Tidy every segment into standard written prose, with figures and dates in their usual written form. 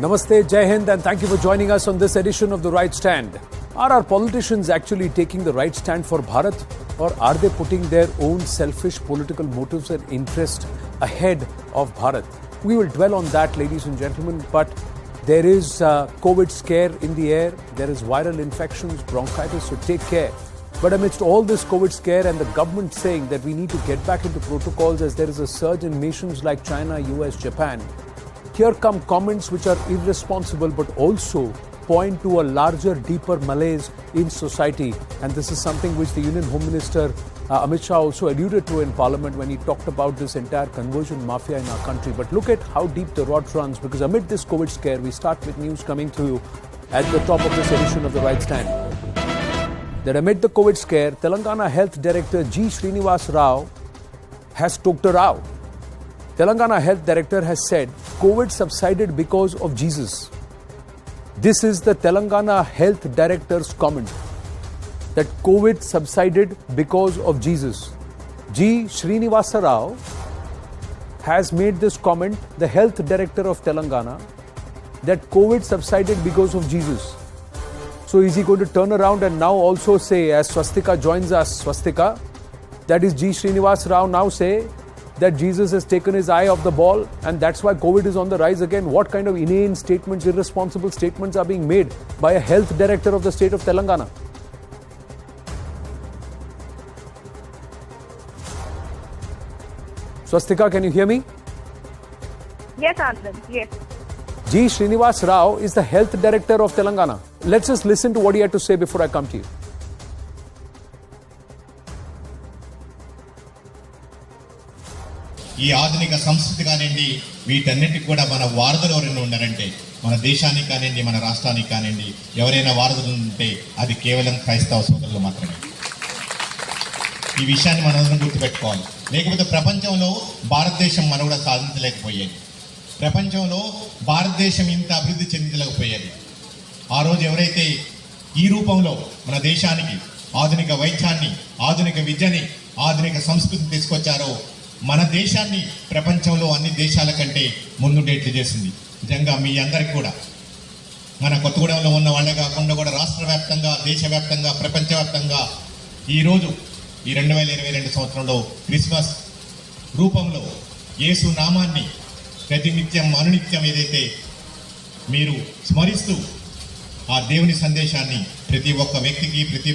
Namaste, Jai Hind, and thank you for joining us on this edition of The Right Stand. Are our politicians actually taking the right stand for Bharat, or are they putting their own selfish political motives and interest ahead of Bharat? We will dwell on that, ladies and gentlemen, but there is COVID scare in the air, there is viral infections, bronchitis, so take care. But amidst all this COVID scare and the government saying that we need to get back into protocols as there is a surge in nations like China, US, Japan, here come comments which are irresponsible but also point to a larger, deeper malaise in society. And this is something which the Union Home Minister Amit Shah also alluded to in Parliament when he talked about this entire conversion mafia in our country. But look at how deep the rot runs, because amid this COVID scare, we start with news coming to you at the top of this edition of The Right Stand. That amid the COVID scare, Telangana Health Director G. Srinivas Rao has talked a row. Telangana Health Director has said COVID subsided because of Jesus. This is the Telangana Health Director's comment, that COVID subsided because of Jesus. G. Srinivasa Rao has made this comment, the Health Director of Telangana, that COVID subsided because of Jesus. So is he going to turn around and now also say, as Swastika joins us, Swastika, that is G. Srinivas Rao now say that Jesus has taken his eye off the ball and that's why COVID is on the rise again? What kind of inane statements, irresponsible statements are being made by a health director of the state of Telangana? Swastika, can you hear me? Yes, Anand. Yes. G. Srinivas Rao is the health director of Telangana. Let's just listen to what he had to say before I come to you. ఈ ఆధునిక సంస్కృతి కానివ్వండి, వీటన్నిటికి కూడా మన వారధులు ఎవరైనా ఉన్నారంటే, మన దేశానికి కానివ్వండి, మన రాష్ట్రానికి కానివ్వండి, ఎవరైనా వారధులు ఉంటే అది కేవలం క్రైస్తవ సోదరులు మాత్రమే. ఈ విషయాన్ని మనందరం గుర్తుపెట్టుకోవాలి. లేకపోతే ప్రపంచంలో భారతదేశం మనుగడ సాధించలేకపోయేది. ప్రపంచంలో భారతదేశం ఇంత అభివృద్ధి చెందలేకపోయేది. ఆ రోజు ఎవరైతే ఈ రూపంలో మన దేశానికి ఆధునిక వైద్యాన్ని, ఆధునిక విద్యని, ఆధునిక సంస్కృతిని తీసుకొచ్చారో, మన దేశాన్ని ప్రపంచంలో అన్ని దేశాల కంటే ముందుండేట్లు చేసింది. నిజంగా మీ అందరికి కూడా, మన కొత్తగూడెంలో ఉన్న వాళ్ళే కాకుండా కూడా రాష్ట్ర వ్యాప్తంగా, దేశవ్యాప్తంగా, ప్రపంచవ్యాప్తంగా ఈరోజు ఈ 2022 సంవత్సరంలో క్రిస్మస్ రూపంలో యేసు నామాన్ని ప్రతినిత్యం అనునిత్యం ఏదైతే మీరు స్మరిస్తూ ఆ దేవుని సందేశాన్ని ప్రతి ఒక్క వ్యక్తికి, ప్రతి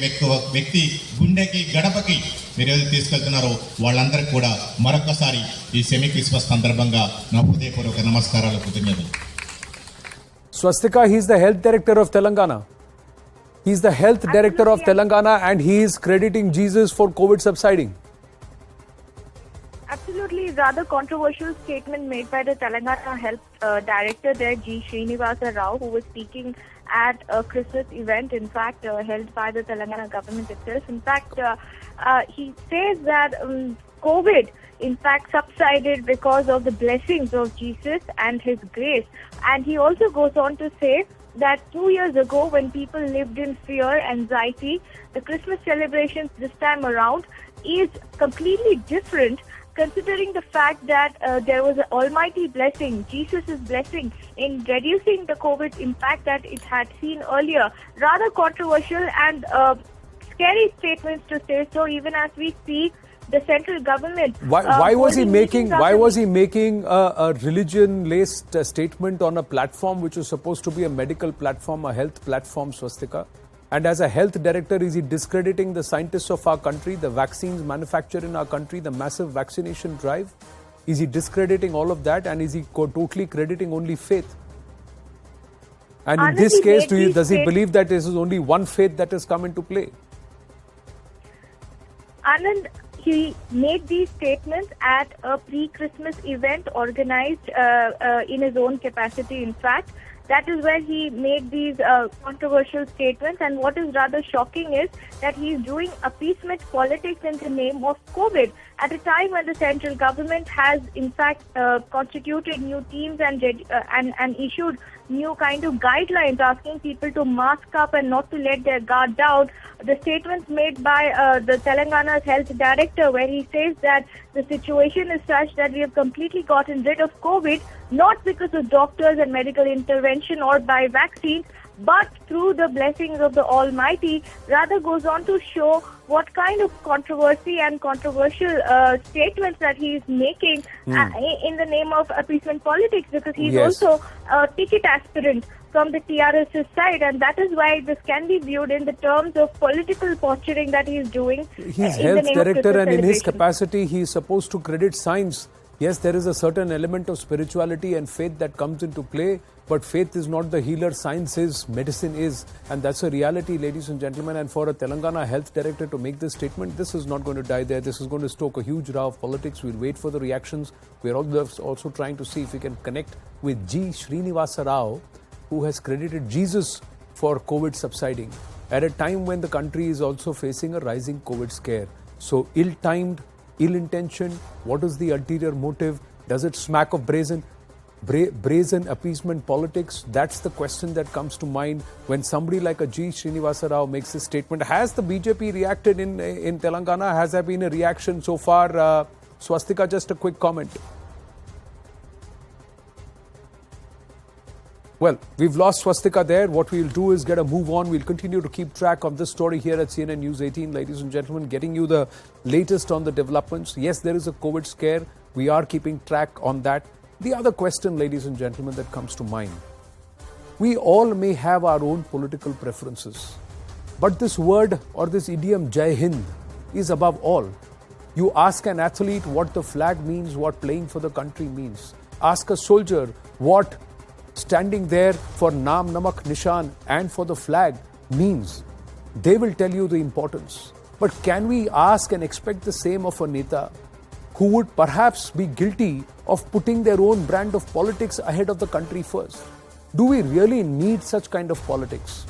వ్యక్తి గుండెకి, గడపకి మీరు ఏదైతే తీసుకెళ్తున్నారో వాళ్ళందరికీ కూడా మరొకసారి ఈ సెమీ క్రిస్మస్ సందర్భంగా నా హృదయపూర్వక నమస్కారాలు, కృతజ్ఞతలు. Swastika, he is the health director of Telangana. He is the health director of Telangana and he is crediting Jesus for COVID subsiding. Absolutely, rather controversial statement made by the Telangana Health Director there, G. Srinivasa Rao, who was speaking at a Christmas event, in fact, held by the Telangana government itself. In fact, he says that COVID, in fact, subsided because of the blessings of Jesus and his grace. And he also goes on to say that 2 years ago, when people lived in fear, anxiety, the Christmas celebrations this time around is completely different, considering the fact that there was an almighty blessing, Jesus' blessing, in reducing the COVID impact that it had seen earlier. Rather controversial and scary statements to say so, even as we see the central government. Why was he making a religion-laced statement on a platform which was supposed to be a medical platform, a health platform, Swastika? And as a health director, is he discrediting the scientists of our country, the vaccines manufactured in our country, the massive vaccination drive? Is he discrediting all of that, and is he totally crediting only faith? And in this case, does he believe that this is only one faith that has come into play? Anand, he made these statements at a pre-Christmas event organized in his own capacity, in fact. That is where he made these controversial statements, and what is rather shocking is that he is doing appeasement politics in the name of COVID at a time when the central government has in fact constituted new teams and issued new kind of guidelines asking people to mask up and not to let their guard down. The statements made by the Telangana's health director, where he says that the situation is such that we have completely gotten rid of COVID, not because of doctors and medical intervention or by vaccines, but through the blessings of the Almighty, rather goes on to show what kind of controversy and controversial statements that he is making in the name of appeasement politics, because he's also a ticket aspirant from the TRS's side, and that is why this can be viewed in the terms of political posturing that he is doing. He's health director, and in his capacity, he is supposed to credit science. Yes, there is a certain element of spirituality and faith that comes into play, but faith is not the healer, science is, medicine is, and that's a reality, ladies and gentlemen. And for a Telangana health director to make this statement, this is not going to die there. This is going to stoke a huge row of politics. We'll wait for the reactions. We're also trying to see if we can connect with G. Srinivasa Rao, who has credited Jesus for COVID subsiding at a time when the country is also facing a rising COVID scare. So ill-timed, ill-intentioned, what is the ulterior motive? Does it smack of brazen appeasement politics? That's the question that comes to mind when somebody like a G. Srinivasa Rao makes this statement. Has the BJP reacted in Telangana? Has there been a reaction so far? Swastika, just a quick comment. Well, we've lost Swastika there. What we'll do is get a move on. We'll continue to keep track of this story here at CNN News 18, ladies and gentlemen, getting you the latest on the developments. Yes, there is a COVID scare. We are keeping track on that. The other question, ladies and gentlemen, that comes to mind. We all may have our own political preferences, but this word or this idiom, Jai Hind, is above all. You ask an athlete what the flag means, what playing for the country means. Ask a soldier what standing there for Naam Namak Nishan and for the flag means. They will tell you the importance. But can we ask and expect the same of a Neta who would perhaps be guilty of putting their own brand of politics ahead of the country first? Do we really need such kind of politics?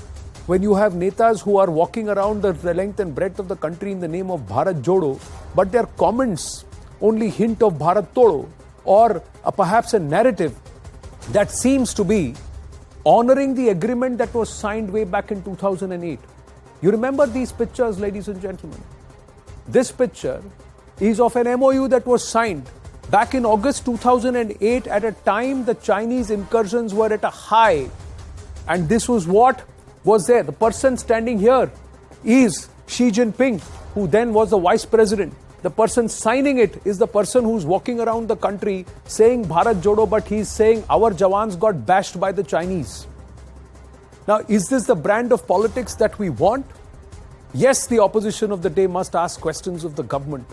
When you have Netas who are walking around the length and breadth of the country in the name of Bharat Jodo, but their comments only hint of Bharat Todo, or perhaps a narrative that seems to be honoring the agreement that was signed way back in 2008. You remember these pictures, ladies and gentlemen? This picture is of an MOU that was signed back in August 2008 at a time the Chinese incursions were at a high. And this was what was there. The person standing here is Xi Jinping, who then was the vice president. The person signing it is the person who's walking around the country saying Bharat Jodo, but he's saying our Jawans got bashed by the Chinese. Now, is this the brand of politics that we want? Yes, the opposition of the day must ask questions of the government.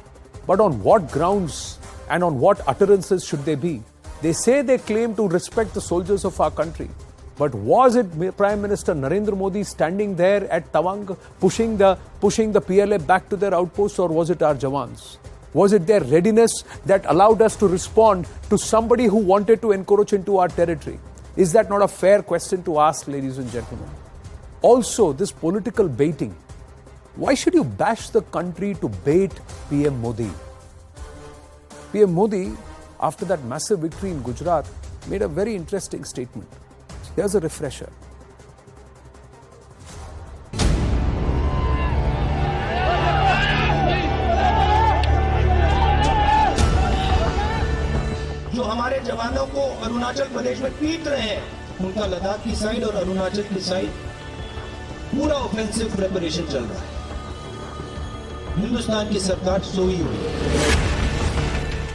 But on what grounds and on what utterances should they be? They say they claim to respect the soldiers of our country. But was it Prime Minister Narendra Modi standing there at Tawang pushing the PLA back to their outposts, or was it our Jawans? Was it their readiness that allowed us to respond to somebody who wanted to encroach into our territory? Is that not a fair question to ask, ladies and gentlemen? Also, this political baiting. Why should you bash the country to bait PM Modi? PM Modi, after that massive victory in Gujarat, made a very interesting statement. Here's a refresher. जो हमारे जवानों को अरुणाचल प्रदेश में पीट रहे हैं, उनका लद्दाख की साइड और अरुणाचल की साइड पूरा ऑफेंसिव प्रिपरेशन चल रहा है। हिंदुस्तान की सरकार सोई हुई है।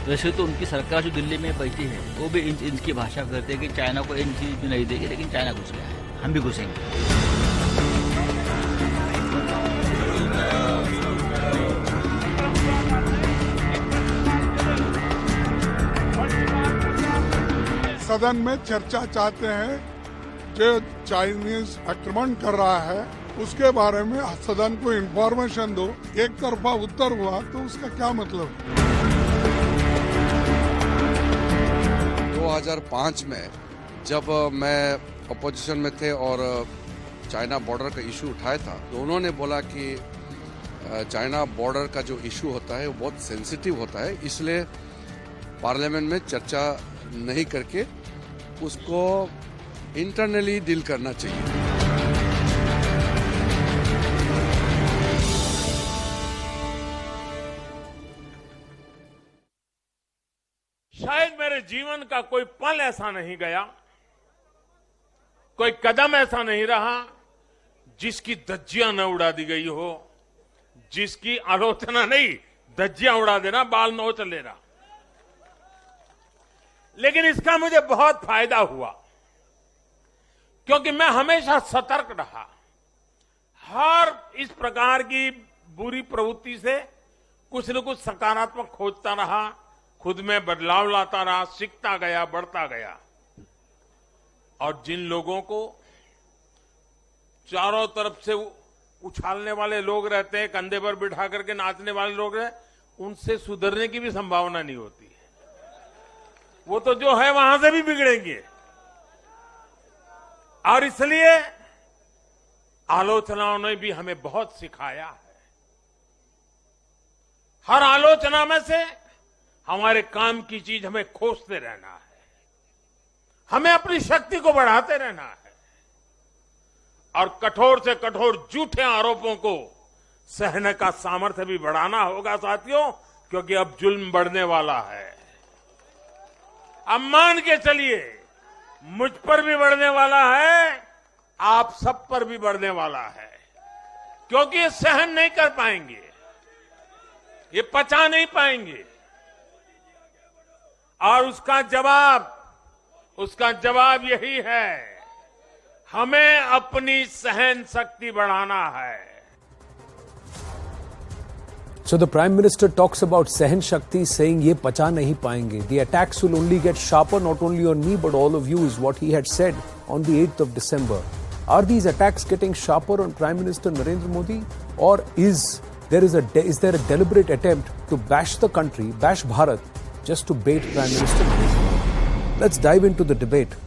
वैसे तो उनकी सरकार जो दिल्ली में बैठी है वो भी इनकी भाषा करते हैं कि चाइना को इन चीज भी नहीं देगी, लेकिन चाइना घुस गया है, हम भी घुसेंगे। सदन में चर्चा चाहते हैं जो चाइनीज आक्रमण कर रहा है उसके बारे में सदन को इंफॉर्मेशन दो। एक तरफा उत्तर हुआ तो उसका क्या मतलब? 2005 में जब मैं अपोजिशन में थे और चाइना बॉर्डर का इशू उठाया था, तो उन्होंने बोला कि चाइना बॉर्डर का जो इशू होता है वो बहुत सेंसिटिव होता है, इसलिए पार्लियामेंट में चर्चा नहीं करके उसको इंटरनली डील करना चाहिए। शायद मेरे जीवन का कोई पल ऐसा नहीं गया, कोई कदम ऐसा नहीं रहा जिसकी धज्जियां न उड़ा दी गई हो, जिसकी आलोचना नहीं, धज्जियां उड़ा देना, बाल नोच लेना। लेकिन इसका मुझे बहुत फायदा हुआ, क्योंकि मैं हमेशा सतर्क रहा। हर इस प्रकार की बुरी प्रवृत्ति से कुछ न कुछ सकारात्मक खोजता रहा, खुद में बदलाव लाता रहा, सीखता गया, बढ़ता गया। और जिन लोगों को चारों तरफ से उछालने वाले लोग रहते हैं, कंधे पर बिठा करके नाचने वाले लोग रहते, उनसे सुधरने की भी संभावना नहीं होती है। वो तो जो है वहां से भी बिगड़ेंगे। और इसलिए आलोचनाओं ने भी हमें बहुत सिखाया है। हर आलोचना में से हमारे काम की चीज हमें खोजते रहना है, हमें अपनी शक्ति को बढ़ाते रहना है और कठोर से कठोर झूठे आरोपों को सहने का सामर्थ्य भी बढ़ाना होगा साथियों, क्योंकि अब जुल्म बढ़ने वाला है। अब मान के चलिए, मुझ पर भी बढ़ने वाला है, आप सब पर भी बढ़ने वाला है, क्योंकि ये सहन नहीं कर पाएंगे, ये पचा नहीं पाएंगे। और उसका जवाब यही है, हमें अपनी सहन शक्ति बढ़ाना है। So the Prime Minister talks about Sahan Shakti, saying ye pacha nahi paenge. The attacks will only get sharper, not only on me but all of you, is what he had said on the 8th of December. Are these attacks getting sharper on Prime Minister Narendra Modi, or is there a deliberate attempt to bash the country, bash Bharat, just to bait Prime Minister Narendra Modi? Let's dive into the debate.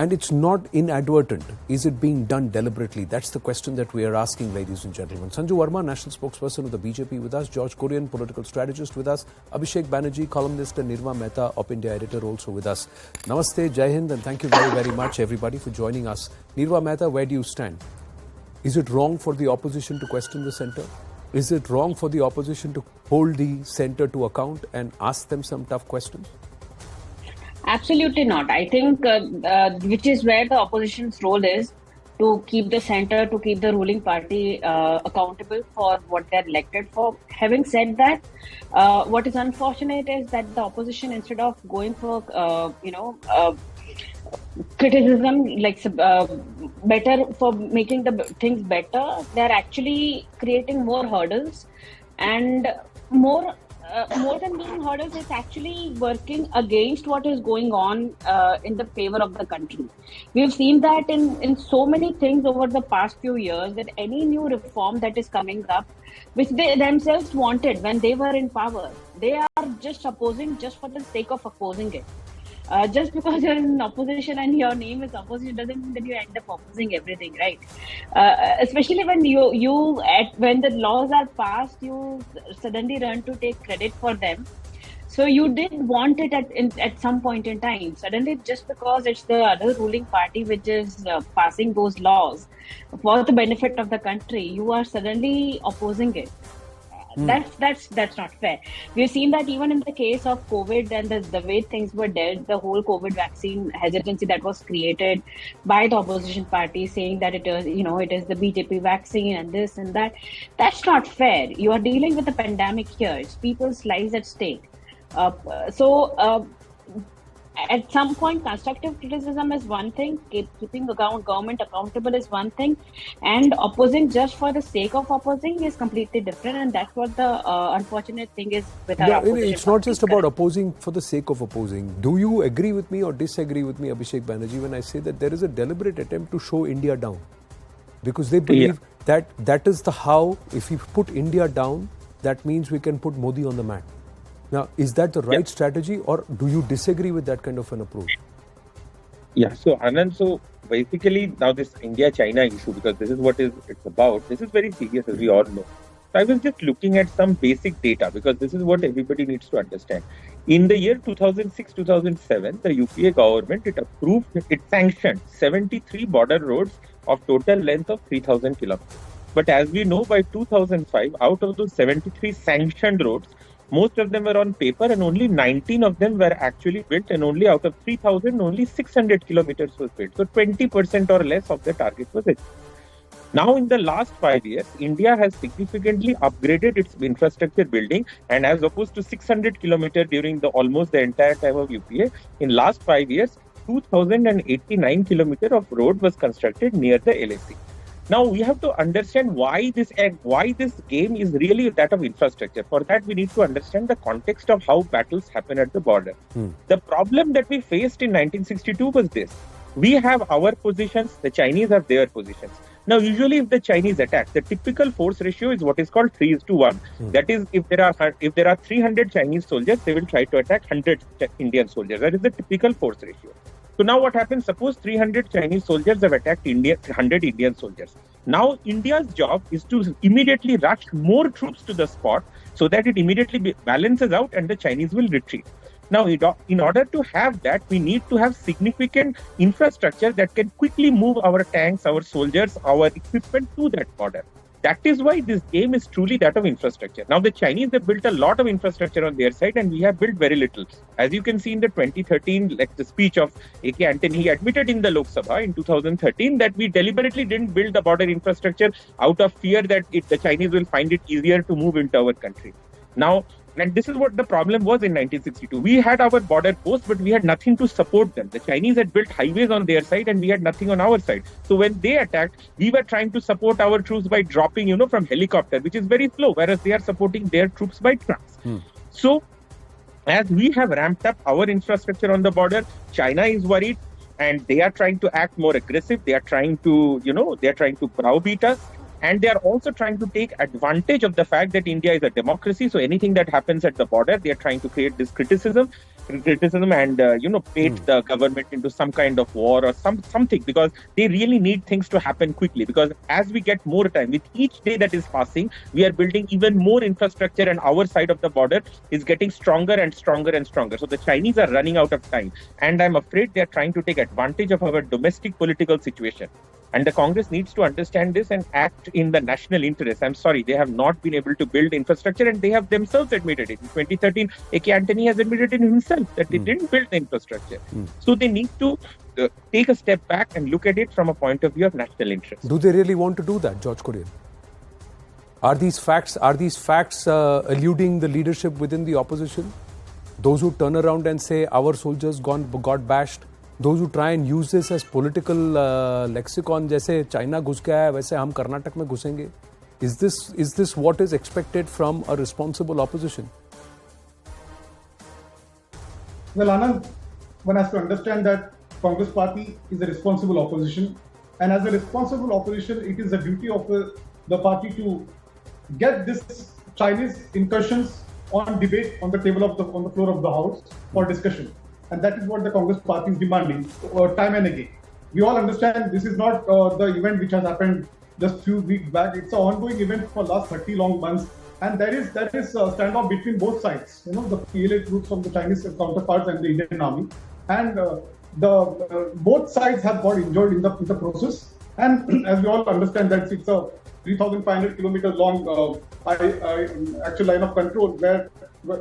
And it's not inadvertent. Is it being done deliberately? That's the question that we are asking, ladies and gentlemen. Sanju Verma, national spokesperson of the BJP, with us. George Korean, political strategist, with us. Abhishek Banerjee, columnist, and Nirma Mehta, Op India editor, also with us. Namaste, Jai Hind, and thank you very, very much, everybody, for joining us. Nirma Mehta, where do you stand? Is it wrong for the opposition to question the centre? Is it wrong for the opposition to hold the centre to account and ask them some tough questions? Absolutely not. I think which is where the opposition's role is, to keep the centre, to keep the ruling party accountable for what they're elected for. Having said that, what is unfortunate is that the opposition, instead of going for criticism, like better for making the things better, they're actually creating more hurdles, and more than being hurdles, it's actually working against what is going on in the favor of the country. We've seen that in so many things over the past few years, that any new reform that is coming up, which they themselves wanted when they were in power, they are just opposing just for the sake of opposing it. Just because you're in opposition and your name is opposition doesn't mean that you end up opposing everything, right? Especially when when the laws are passed, you suddenly run to take credit for them. So you did want it at some point in time. Suddenly, just because it's the other ruling party which is passing those laws for the benefit of the country, you are suddenly opposing it. That's not fair. We've seen that even in the case of COVID and the way things were dealt, the whole COVID vaccine hesitancy that was created by the opposition party, saying that it is the BJP vaccine and this and that. That's not fair. You are dealing with a pandemic here. It's people's lives at stake. At some point, constructive criticism is one thing, keeping the government accountable is one thing, and opposing just for the sake of opposing is completely different, and that's what the unfortunate thing is with our opposition. It's not just about opposing for the sake of opposing. Do you agree with me or disagree with me, Abhishek Banerjee, when I say that there is a deliberate attempt to show India down? Because they believe that is the how. If we put India down, that means we can put Modi on the mat. Now, is that the right strategy, or do you disagree with that kind of an approach? Yeah, so Anand, so basically now this India-China issue, because this is what it's about, this is very serious, as we all know. So I was just looking at some basic data because this is what everybody needs to understand. In the year 2006-2007, the UPA government, it sanctioned 73 border roads of total length of 3,000 kilometers. But as we know, by 2005, out of those 73 sanctioned roads, most of them were on paper and only 19 of them were actually built, and only out of 3,000, only 600 kilometers was built. So 20% or less of the target was achieved. Now, in the last 5 years, India has significantly upgraded its infrastructure building, and as opposed to 600 kilometers during almost the entire time of UPA, in last 5 years, 2,089 kilometers of road was constructed near the LAC. Now, we have to understand why this game is really that of infrastructure. For that, we need to understand the context of how battles happen at the border. The problem that we faced in 1962 was this. We have our positions, the Chinese have their positions. Now, usually if the Chinese attack, the typical force ratio is what is called 3:1. That is, if there are 300 Chinese soldiers, they will try to attack 100 Indian soldiers. That is the typical force ratio. So now what happens? Suppose 300 Chinese soldiers have attacked 100 Indian soldiers. Now India's job is to immediately rush more troops to the spot so that it immediately balances out and the Chinese will retreat. Now, in order to have that, we need to have significant infrastructure that can quickly move our tanks, our soldiers, our equipment to that border. That is why this game is truly that of infrastructure. Now, the Chinese have built a lot of infrastructure on their side, and we have built very little. As you can see in the 2013, like the speech of A.K. Antony, he admitted in the Lok Sabha in 2013 that we deliberately didn't build the border infrastructure out of fear that the Chinese will find it easier to move into our country. Now, and this is what the problem was in 1962. We had our border posts, but we had nothing to support them. The Chinese had built highways on their side and we had nothing on our side. So when they attacked, we were trying to support our troops by dropping, from helicopter, which is very slow, whereas they are supporting their troops by trucks. So as we have ramped up our infrastructure on the border, China is worried and they are trying to act more aggressive. They are trying to, browbeat us. And they are also trying to take advantage of the fact that India is a democracy. So anything that happens at the border, they are trying to create this criticism and, bait the government into some kind of war or something, because they really need things to happen quickly. Because as we get more time, with each day that is passing, we are building even more infrastructure and our side of the border is getting stronger and stronger and stronger. So the Chinese are running out of time. And I'm afraid they are trying to take advantage of our domestic political situation. And the Congress needs to understand this and act in the national interest. I'm sorry, they have not been able to build infrastructure, and they have themselves admitted it. In 2013, A.K. Antony has admitted it himself that they didn't build the infrastructure. So they need to take a step back and look at it from a point of view of national interest. Do they really want to do that, George Kurian? Are these facts eluding the leadership within the opposition? Those who turn around and say our soldiers got bashed, those who try and use this as political lexicon, जैसे China घुस गया है वैसे हम कर्नाटक में घुसेंगे. Is this what is expected from a responsible opposition? Well, Anand, one has to understand that Congress party is a responsible opposition, and as a responsible opposition, it is the duty of the party to get this Chinese incursions on debate on the table on the floor of the House for discussion. And that is what the Congress party is demanding time and again. We all understand this is not the event which has happened just few weeks back. It's an ongoing event for last 30 long months. And there is a standoff between both sides, the PLA troops from the Chinese counterparts and the Indian army. And both sides have got injured in the process. And as we all understand that it's a 3,500 kilometers long actual line of control, where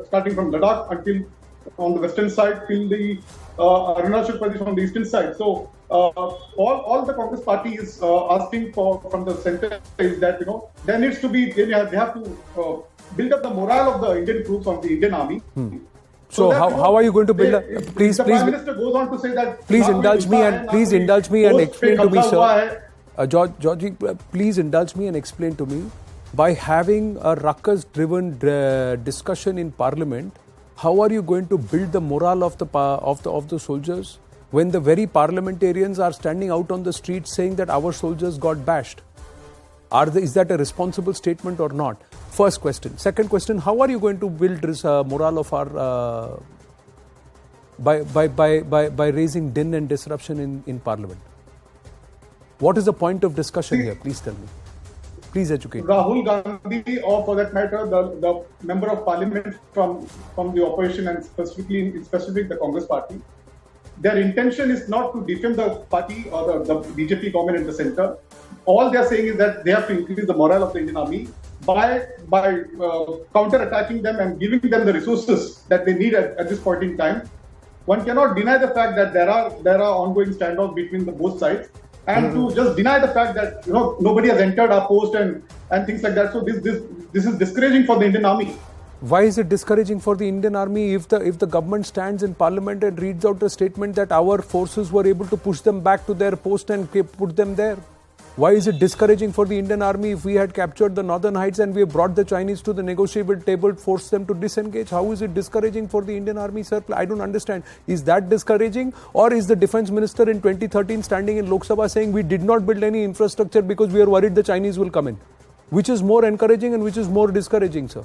starting from Ladakh until on the western side till the Arunachal Pradesh on the eastern side. So all the Congress party is asking for from the center is that there needs to be they have to build up the morale of the Indian troops of the Indian army. So that, how are you going to build up? Please, the Prime Minister goes on to say that please indulge me and explain to me, sir. Georgie, please indulge me and explain to me, by having a ruckus-driven discussion in Parliament, how are you going to build the morale of the soldiers when the very parliamentarians are standing out on the street saying that our soldiers got bashed? Is that a responsible statement or not? First question. Second question: how are you going to build morale of our by raising din and disruption in Parliament? What is the point of discussion here? Please tell me. Please educate. Rahul Gandhi, or for that matter, the member of parliament from the opposition and specifically the Congress party, their intention is not to defend the party or the BJP government in the center. All they are saying is that they have to increase the morale of the Indian Army by counter-attacking them and giving them the resources that they need at this point in time. One cannot deny the fact that there are ongoing standoffs between the both sides, and to just deny the fact that nobody has entered our post and things like that. So this is discouraging for the Indian Army. Why is it discouraging for the Indian Army if the government stands in parliament and reads out a statement that our forces were able to push them back to their post and put them there? Why is it discouraging for the Indian Army if we had captured the northern heights and we have brought the Chinese to the negotiable table, forced them to disengage? How is it discouraging for the Indian Army, sir? I don't understand. Is that discouraging? Or is the defense minister in 2013 standing in Lok Sabha saying we did not build any infrastructure because we are worried the Chinese will come in? Which is more encouraging and which is more discouraging, sir?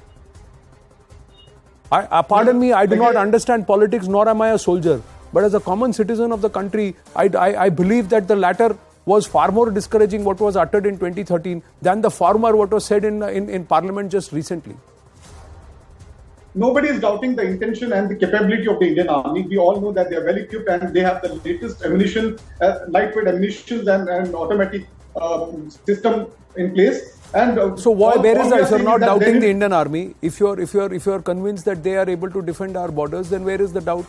Pardon me, I do not understand politics, nor am I a soldier. But as a common citizen of the country, I believe that the latter was far more discouraging what was uttered in 2013 than the former what was said in parliament just recently. Nobody is doubting the intention and the capability of the Indian Army. We all know that they are well equipped and they have the latest ammunition, lightweight ammunitions and automatic system in place. And so where is that? If you are not doubting the Indian Army, if you are convinced that they are able to defend our borders, then where is the doubt?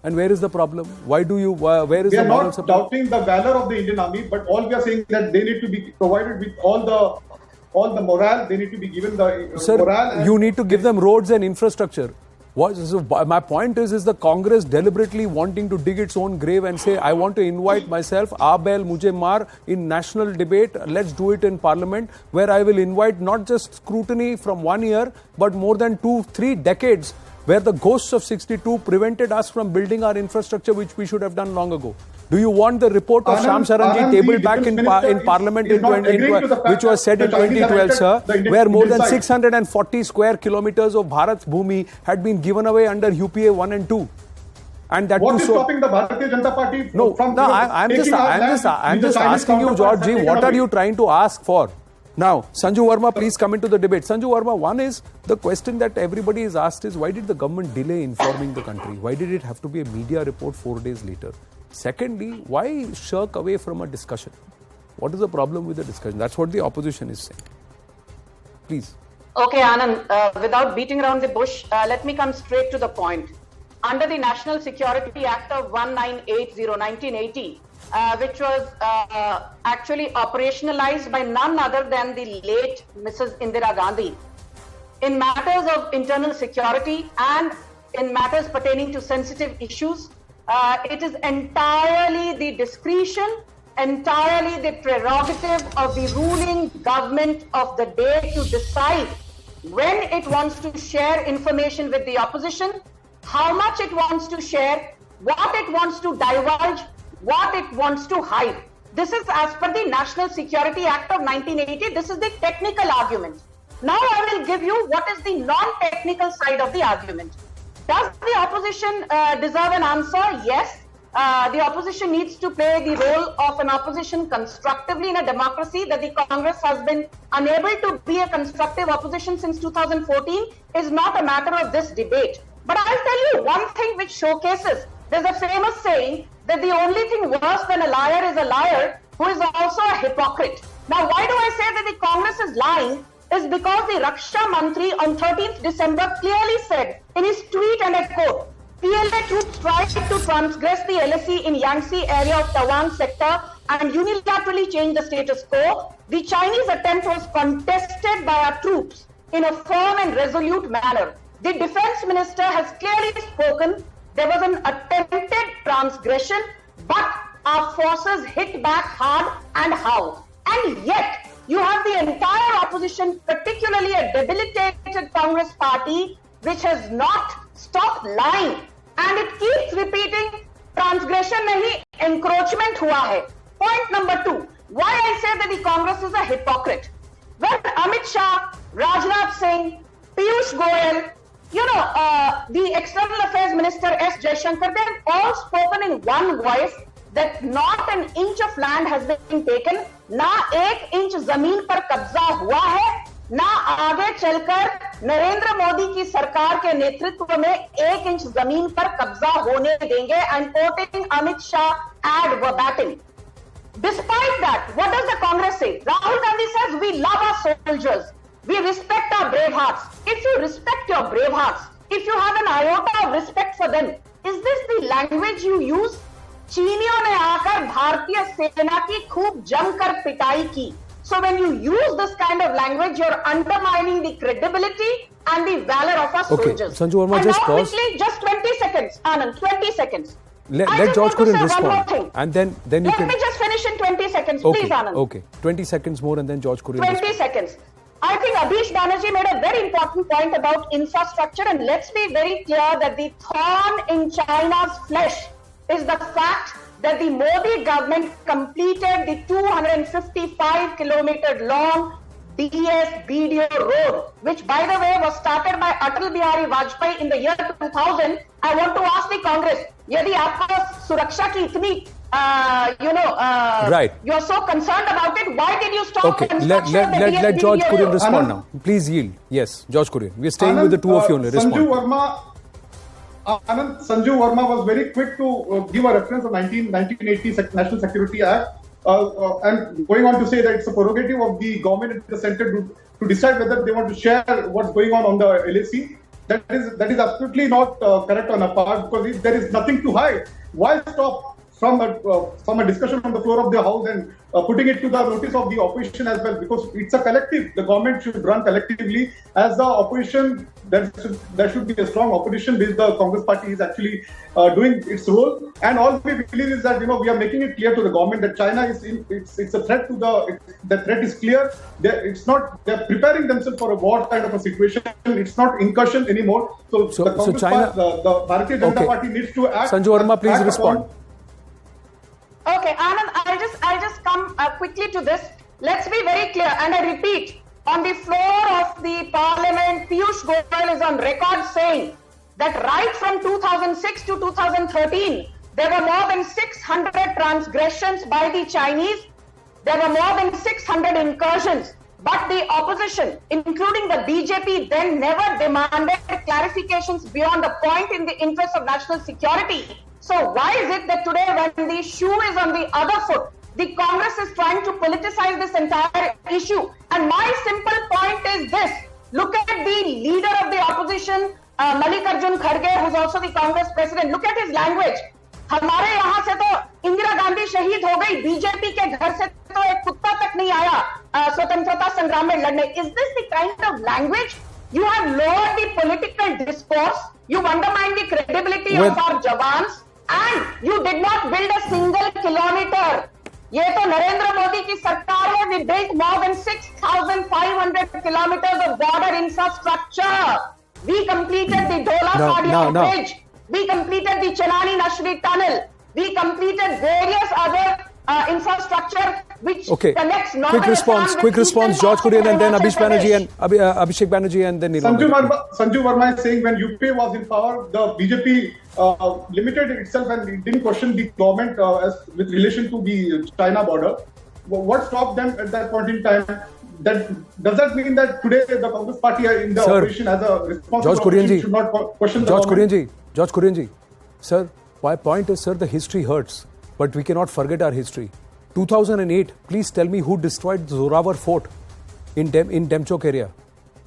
And where is the problem? Why do you? Where is the moral support? We are not doubting the valor of the Indian Army, but all we are saying is that they need to be provided with all the morale. They need to be given the morale. You need to give them roads and infrastructure. My point is the Congress deliberately wanting to dig its own grave and say, I want to invite myself, Abel Mujhe Maar, in national debate. Let's do it in parliament, where I will invite not just scrutiny from 1 year, but more than 2-3 decades, where the ghosts of 62 prevented us from building our infrastructure, which we should have done long ago. Do you want the report of Sham Saranji tabled back in Parliament which was said in 2012, sir, where more than 640 square kilometers of Bharat's Bhumi had been given away under UPA 1 and 2? And that what is stopping the Bharatiya Janata Party from I'm just asking you, Georgie, what are you trying to ask for? Now, Sanju Verma, please come into the debate. Sanju Verma, one is the question that everybody is asked is, why did the government delay informing the country? Why did it have to be a media report 4 days later? Secondly, why shirk away from a discussion? What is the problem with the discussion? That's what the opposition is saying. Please. Okay, Anand, without beating around the bush, let me come straight to the point. Under the National Security Act of 1980, which was actually operationalized by none other than the late Mrs. Indira Gandhi, in matters of internal security and in matters pertaining to sensitive issues, it is entirely the discretion, entirely the prerogative of the ruling government of the day to decide when it wants to share information with the opposition, how much it wants to share, what it wants to divulge, what it wants to hide. This is as per the National Security Act of 1980. This is the technical argument. Now I will give you what is the non-technical side of the argument. Does the opposition deserve an answer? Yes. The opposition needs to play the role of an opposition constructively in a democracy. That the Congress has been unable to be a constructive opposition since 2014 is not a matter of this debate. But I'll tell you one thing which showcases. There's a famous saying that the only thing worse than a liar is a liar who is also a hypocrite. Now, why do I say that the Congress is lying? Is because the Raksha Mantri on 13th December clearly said in his tweet, and I quote, PLA troops tried to transgress the LSE in Yangtze area of Tawang sector and unilaterally change the status quo. The Chinese attempt was contested by our troops in a firm and resolute manner. The defense minister has clearly spoken. There was an attempted transgression, but our forces hit back hard and how. And yet, you have the entire opposition, particularly a debilitated Congress party, which has not stopped lying. And it keeps repeating, transgression nahi, encroachment hua hai. Point number 2, why I say that the Congress is a hypocrite. When Amit Shah, Rajnath Singh, Piyush Goyal, the External Affairs Minister S. Jaishankar, they've all spoken in one voice that not an inch of land has been taken, ना एक inch जमीन पर कब्जा हुआ है, ना आगे चलकर नरेंद्र मोदी की सरकार के नेतृत्व में एक इंच जमीन पर कब्जा होने देंगे. I'm quoting Amit Shah ad verbatim. Despite that, what does the Congress say? Rahul Gandhi says we love our soldiers, we respect our brave hearts. If you respect your brave hearts, if you have an iota of respect for them, is this the language you use? चीनियों ने आकर भारतीय सेना की खूब जमकर पिटाई की. So when you use this kind of language, you're undermining the credibility and the valor of our soldiers. Okay, Sanju Verma, just pause. Quickly, just 20 seconds, Anand, 20 seconds. Let George Kurian respond. And then you Let can... me just finish in 20 seconds, okay, please, Anand. Okay, 20 seconds more and then George Kurian 20 seconds. I think Abhish Banerjee made a very important point about infrastructure, and let's be very clear that the thorn in China's flesh is the fact that the Modi government completed the 255 kilometer long DS-BDO road, which by the way was started by Atal Bihari Vajpayee in the year 2000. I want to ask the Congress, यदि आपको सुरक्षा की इतनी right, you are so concerned about it, why did you stop okay, construction of the let George DS-BDO Kurian road? respond now. Please yield. Yes, George Kurian. We are staying with the two of you only. Respond. Sanju Verma was very quick to give a reference of 1980 National Security Act and going on to say that it's a prerogative of the government and the centre to decide whether they want to share what's going on the LAC. That is absolutely not correct on our part, because there is nothing to hide. Why stop from a discussion on the floor of the House and putting it to the notice of the opposition as well? Because it's a collective. The government should run collectively. As the opposition, there should be a strong opposition which the Congress party is actually doing its role. And all we believe is that we are making it clear to the government that China is it's a threat to the threat is clear. They're preparing themselves for a war kind of a situation. It's not incursion anymore. So the Congress China, the Bharatiya Janata Party needs to act. Sanju Verma, please respond. Okay, Anand, I'll just come quickly to this. Let's be very clear, and I repeat, on the floor of the Parliament, Piyush Goyal is on record saying that right from 2006 to 2013, there were more than 600 transgressions by the Chinese. There were more than 600 incursions. But the opposition, including the BJP, then never demanded clarifications beyond the point in the interest of national security. So why is it that today, when the shoe is on the other foot, the Congress is trying to politicize this entire issue? And my simple point is this. Look at the leader of the opposition, Mallikarjun Kharge, who's also the Congress president. Look at his language. हमारे यहाँ से तो इंदिरा गांधी शहीद हो गई, BJP के घर से तो एक कुत्ता तक नहीं आया स्वतंत्रता संग्राम में लड़ने. Is this the kind of language? You have lowered the political discourse. You undermined the credibility of our jawans. And you did not build a single kilometer. ये तो नरेंद्र मोदी की सरकार है. We built more than 6,500 kilometers of border infrastructure. We completed the Dhola-Sadia bridge. We completed the Chenani-Nashri tunnel. We completed various other infrastructure which connects North Quick response, George Kurian and then Abhishek Banerjee and then Sanju Verma is saying when UPA was in power, the BJP limited itself and it didn't question the government with relation to the China border. What stopped them at that point in time? Does that mean that today the Congress party in the opposition as a responsible opposition should not question the government? George Kurian ji, sir, my point is, sir, the history hurts, but we cannot forget our history. 2008, please tell me who destroyed Zorawar Fort in Demchok area.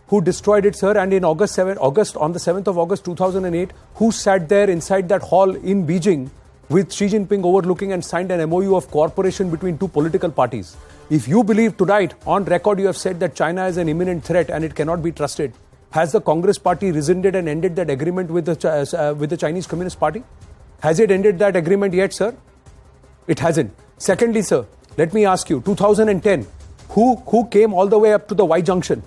Who destroyed it, sir? And in on the 7th of August 2008, who sat there inside that hall in Beijing with Xi Jinping overlooking and signed an MOU of cooperation between two political parties? If you believe tonight, on record you have said that China is an imminent threat and it cannot be trusted, has the Congress party rescinded and ended that agreement with the Chinese Communist Party? Has it ended that agreement yet, sir? It hasn't. Secondly, sir, let me ask you, 2010, who came all the way up to the Y Junction?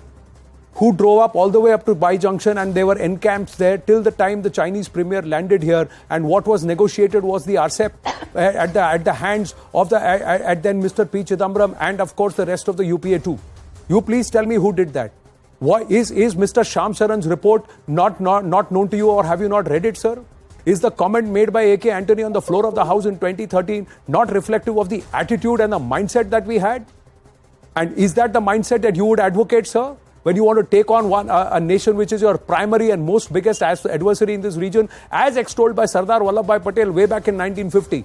Who drove up all the way up to Y Junction and they were encamped there till the time the Chinese premier landed here, and what was negotiated was the RCEP at the hands of at then Mr. P. Chidambaram and of course the rest of the UPA too. You please tell me who did that. Why is Mr. Shyam Saran's report not known to you, or have you not read it, sir? Is the comment made by A.K. Antony on the floor of the House in 2013 not reflective of the attitude and the mindset that we had? And is that the mindset that you would advocate, sir, when you want to take on a nation which is your primary and most biggest adversary in this region, as extolled by Sardar Vallabhbhai Patel way back in 1950?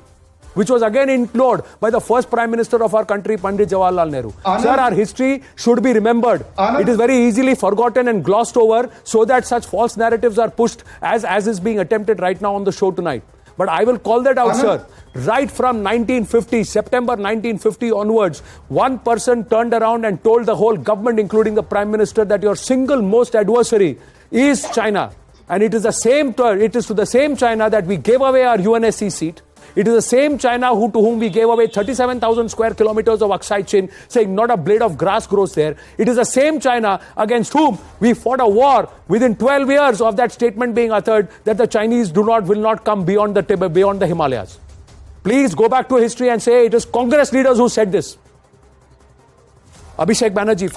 Which was again implored by the first Prime Minister of our country, Pandit Jawaharlal Nehru. Sir, our history should be remembered. It is very easily forgotten and glossed over so that such false narratives are pushed as is being attempted right now on the show tonight. But I will call that out, sir. Right from 1950, September 1950 onwards, one person turned around and told the whole government, including the Prime Minister, that your single most adversary is China. And it is to the same China that we gave away our UNSC seat. It is the same China to whom we gave away 37,000 square kilometers of Aksai Chin, saying not a blade of grass grows there. It is the same China against whom we fought a war within 12 years of that statement being uttered that the Chinese will not come beyond the Himalayas. Please go back to history and say it is Congress leaders who said this. Abhishek Banerjee,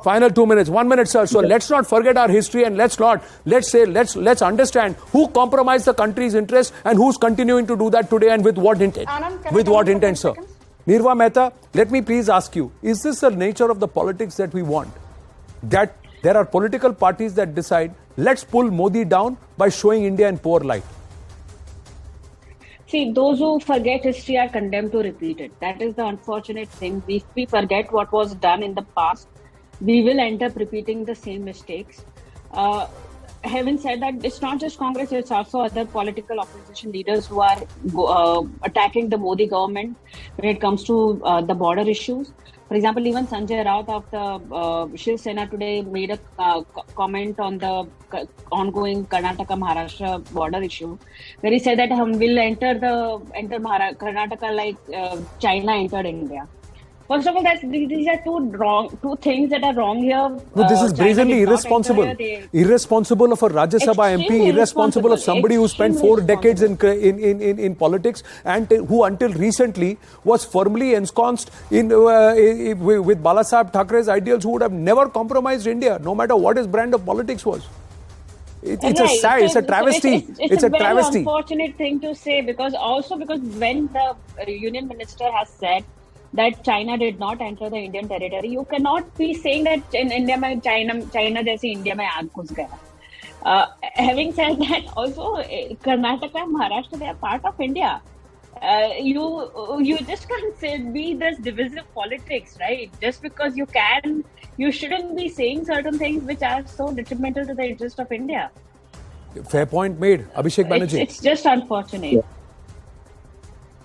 final 2 minutes. 1 minute, sir. So let's not forget our history and let's understand who compromised the country's interest and who's continuing to do that today and with what intent. With what intent, sir? Nirva Mehta, let me please ask you, is this the nature of the politics that we want? That there are political parties that decide, let's pull Modi down by showing India in poor light. See, those who forget history are condemned to repeat it. That is the unfortunate thing. If we forget what was done in the past, we will end up repeating the same mistakes. Having said that, it's not just Congress, it's also other political opposition leaders who are attacking the Modi government when it comes to the border issues. For example, even Sanjay Raut of the Shiv Sena today made a comment on the ongoing Karnataka-Maharashtra border issue, where he said that we'll enter Karnataka like China entered India. First of all, these are two things that are wrong here. No, this is brazenly irresponsible. Irresponsible of a Rajya Sabha MP, irresponsible of somebody who spent 4 decades in politics and who until recently was firmly ensconced with Balasaheb Thackeray's ideals, who would have never compromised India, no matter what his brand of politics was. It's a travesty. It's a very unfortunate thing to say because when the Union Minister has said that China did not enter the Indian territory, you cannot be saying that in India mein China jaisi India mein aag ghus gaya. Having said that, also Karnataka and Maharashtra, they are part of India. You just can't be this divisive politics, right? Just because you shouldn't be saying certain things which are so detrimental to the interest of India. Fair point made, Abhishek Banerjee. It's just unfortunate.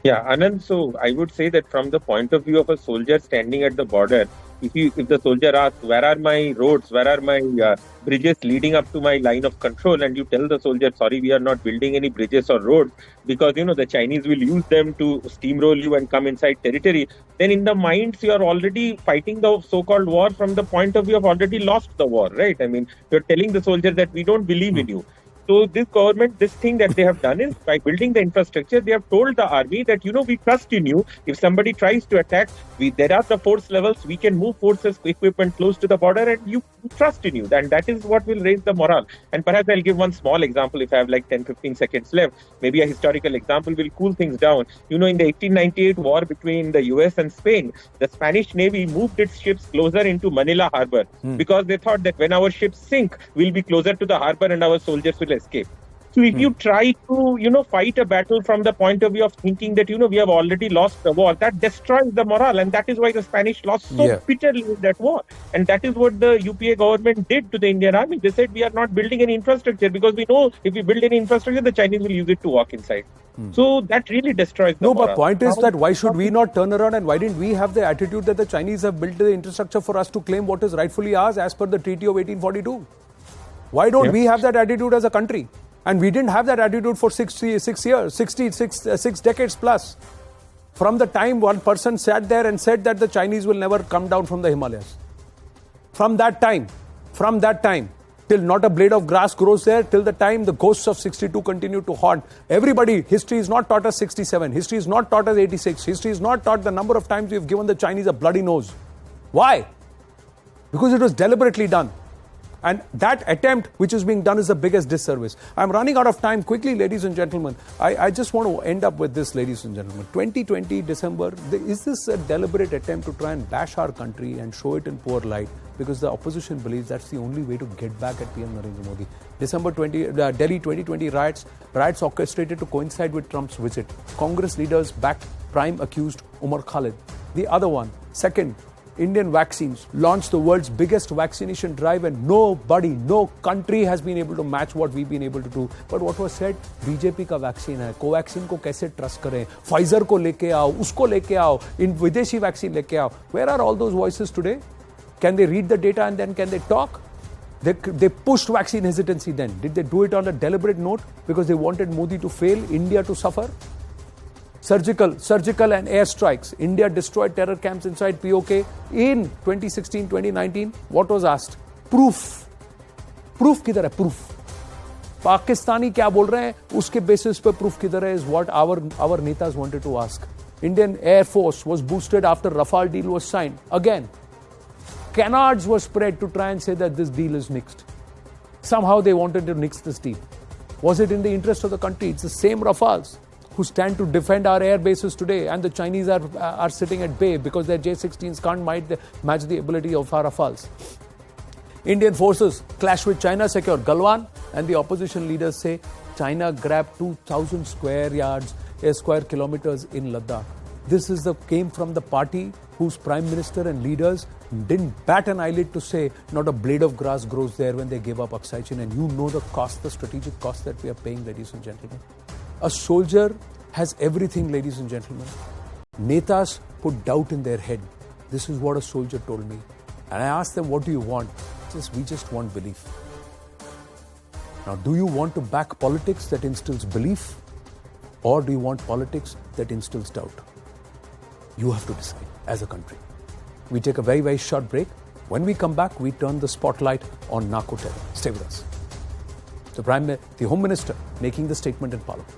Yeah, Anand, so I would say that from the point of view of a soldier standing at the border, if the soldier asks, where are my roads, where are my bridges leading up to my line of control, and you tell the soldier, sorry, we are not building any bridges or roads because, the Chinese will use them to steamroll you and come inside territory, then in the minds, you are already fighting the so-called war from the point of view of already lost the war, right? I mean, you're telling the soldier that we don't believe in you. So this government, this thing that they have done is by building the infrastructure, they have told the army that, we trust in you. If somebody tries to attack, there are the force levels. We can move forces, equipment close to the border and you trust in you. And that is what will raise the morale. And perhaps I'll give one small example if I have like 10-15 seconds left. Maybe a historical example will cool things down. In the 1898 war between the US and Spain, the Spanish Navy moved its ships closer into Manila harbor because they thought that when our ships sink, we'll be closer to the harbor and our soldiers will escape. So if you try to, fight a battle from the point of view of thinking that, we have already lost the war, that destroys the morale. And that is why the Spanish lost so bitterly in that war. And that is what the UPA government did to the Indian army. They said, we are not building any infrastructure because we know if we build any infrastructure, the Chinese will use it to walk inside. So that really destroys the morale. But point is that why should we not turn around and why didn't we have the attitude that the Chinese have built the infrastructure for us to claim what is rightfully ours as per the Treaty of 1842? Why don't we have that attitude as a country? And we didn't have that attitude for 6 decades plus. From the time one person sat there and said that the Chinese will never come down from the Himalayas. From that time, till not a blade of grass grows there, till the time the ghosts of 62 continue to haunt. Everybody, history is not taught us 67. History is not taught us 86. History is not taught the number of times we've given the Chinese a bloody nose. Why? Because it was deliberately done. And that attempt which is being done is the biggest disservice. I'm running out of time. Quickly, ladies and gentlemen, I just want to end up with this, ladies and gentlemen. 2020 December, is this a deliberate attempt to try and bash our country and show it in poor light? Because the opposition believes that's the only way to get back at PM Narendra Modi. Delhi 2020 riots orchestrated to coincide with Trump's visit. Congress leaders backed prime accused Umar Khalid. The other one, second, Indian vaccines launched the world's biggest vaccination drive, and nobody, no country has been able to match what we've been able to do. But what was said, BJP का vaccine है, Covaxin को कैसे trust करें, Pfizer को लेके आओ, उसको लेके आओ, इन विदेशी वैक्सीन लेके आओ. Where are all those voices today? Can they read the data and then can they talk? They pushed vaccine hesitancy then. Did they do it on a deliberate note because they wanted Modi to fail, India to suffer? Surgical and air strikes. India destroyed terror camps inside POK in 2016, 2019. What was asked? Proof. Proof किधर है? Proof. Pakistani क्या बोल रहे हैं उसके basis पे proof किधर है is what our netas wanted to ask. Indian Air Force was boosted after Rafale deal was signed. Again, canards were spread to try and say that this deal is nixed. Somehow they wanted to nix this deal. Was it in the interest of the country? It's the same Rafales who stand to defend our air bases today, and the Chinese are sitting at bay because their J-16s can't match the ability of our Rafales. Indian forces clash with China, secure Galwan, and the opposition leaders say China grabbed 2,000 square kilometers in Ladakh. This came from the party whose prime minister and leaders didn't bat an eyelid to say not a blade of grass grows there when they gave up Aksai Chin. And you know the cost, the strategic cost that we are paying, ladies and gentlemen. A soldier has everything, ladies and gentlemen. Netas put doubt in their head. This is what a soldier told me. And I asked them, what do you want? We just want belief. Now, do you want to back politics that instills belief? Or do you want politics that instills doubt? You have to decide as a country. We take a very, very short break. When we come back, we turn the spotlight on narco terror. Stay with us. The Home Minister making the statement in Parliament.